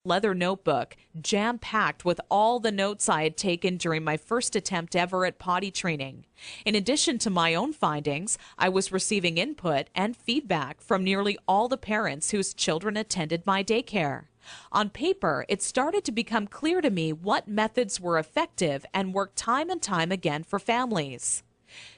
leather notebook, jam-packed with all the notes I had taken during my first attempt ever at potty training. In addition to my own findings, I was receiving input and feedback from nearly all the parents whose children attended my daycare. On paper, it started to become clear to me what methods were effective and worked time and time again for families.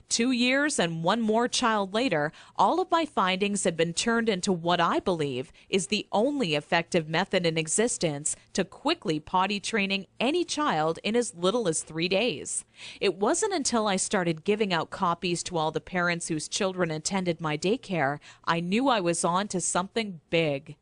2 years and one more child later, all of my findings had been turned into what I believe is the only effective method in existence to quickly potty training any child in as little as 3 days. It wasn't until I started giving out copies to all the parents whose children attended my daycare I knew I was on to something big.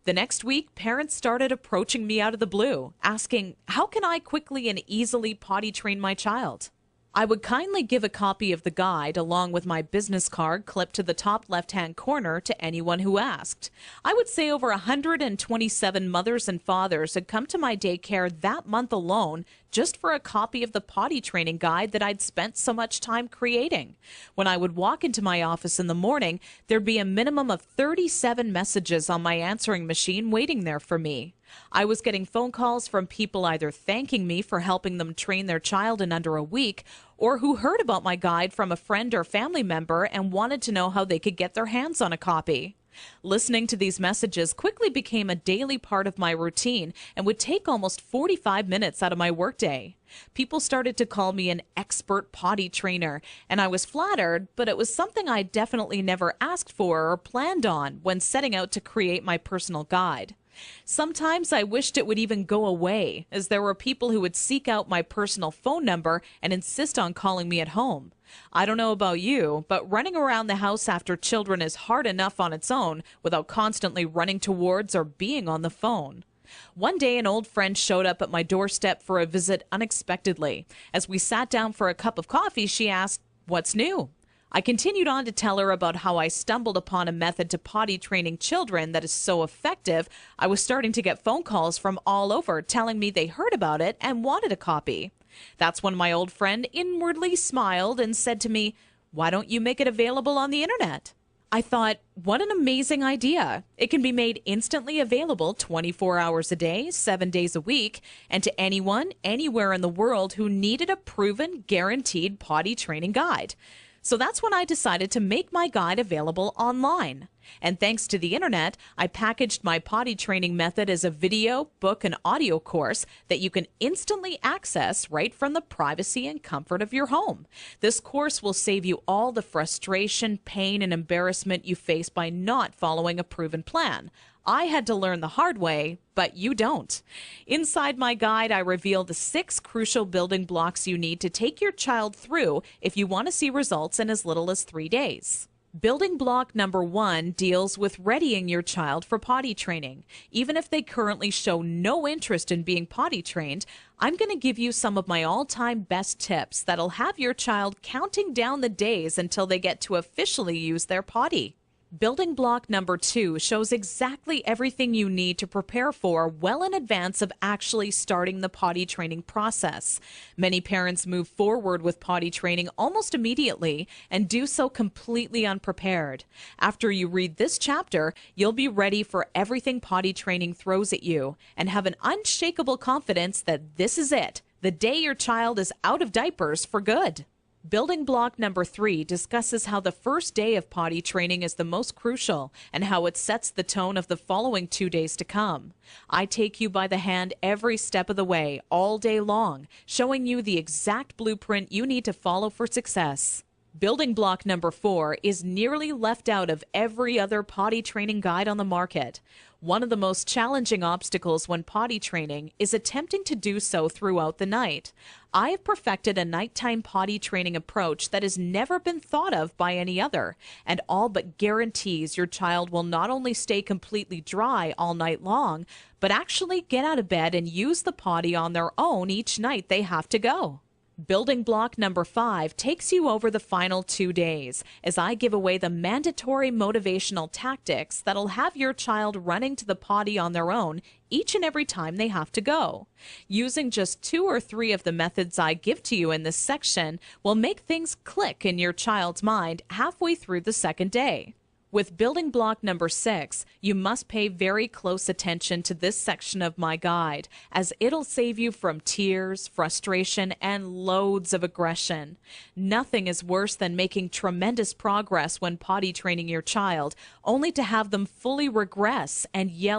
The next week, parents started approaching me out of the blue, asking, how can I quickly and easily potty train my child? I would kindly give a copy of the guide along with my business card clipped to the top left-hand corner to anyone who asked. I would say over 127 mothers and fathers had come to my daycare that month alone just for a copy of the potty training guide that I'd spent so much time creating. When I would walk into my office in the morning, there'd be a minimum of 37 messages on my answering machine waiting there for me. I was getting phone calls from people either thanking me for helping them train their child in under a week, or who heard about my guide from a friend or family member and wanted to know how they could get their hands on a copy. Listening to these messages quickly became a daily part of my routine and would take almost 45 minutes out of my workday. People started to call me an expert potty trainer, and I was flattered, but it was something I definitely never asked for or planned on when setting out to create my personal guide. Sometimes I wished it would even go away, as there were people who would seek out my personal phone number and insist on calling me at home. I don't know about you, but running around the house after children is hard enough on its own without constantly running towards or being on the phone. One day, an old friend showed up at my doorstep for a visit unexpectedly. As we sat down for a cup of coffee, she asked, "What's new?" I continued on to tell her about how I stumbled upon a method to potty training children that is so effective, I was starting to get phone calls from all over telling me they heard about it and wanted a copy. That's when my old friend inwardly smiled and said to me, "Why don't you make it available on the internet?" I thought, what an amazing idea. It can be made instantly available 24 hours a day, 7 days a week, and to anyone, anywhere in the world who needed a proven, guaranteed potty training guide. So that's when I decided to make my guide available online. And thanks to the internet, I packaged my potty training method as a video, book, and audio course that you can instantly access right from the privacy and comfort of your home. This course will save you all the frustration, pain, and embarrassment you face by not following a proven plan. I had to learn the hard way, but you don't. Inside my guide, I reveal the 6 crucial building blocks you need to take your child through if you want to see results in as little as 3 days. Building block number 1 deals with readying your child for potty training. Even if they currently show no interest in being potty trained, I'm going to give you some of my all-time best tips that'll have your child counting down the days until they get to officially use their potty. Building block number 2 shows exactly everything you need to prepare for well in advance of actually starting the potty training process. Many parents move forward with potty training almost immediately and do so completely unprepared. After you read this chapter, you'll be ready for everything potty training throws at you and have an unshakable confidence that this is it, the day your child is out of diapers for good. Building block number 3 discusses how the first day of potty training is the most crucial and how it sets the tone of the following 2 days to come. I take you by the hand every step of the way, all day long, showing you the exact blueprint you need to follow for success. Building block number 4 is nearly left out of every other potty training guide on the market. One of the most challenging obstacles when potty training is attempting to do so throughout the night. I have perfected a nighttime potty training approach that has never been thought of by any other, and all but guarantees your child will not only stay completely dry all night long, but actually get out of bed and use the potty on their own each night they have to go. Building block number 5 takes you over the final 2 days as I give away the mandatory motivational tactics that'll have your child running to the potty on their own each and every time they have to go. Using just 2 or 3 of the methods I give to you in this section will make things click in your child's mind halfway through the second day. With building block number 6, you must pay very close attention to this section of my guide, as it'll save you from tears, frustration, and loads of aggression. Nothing is worse than making tremendous progress when potty training your child, only to have them fully regress and yell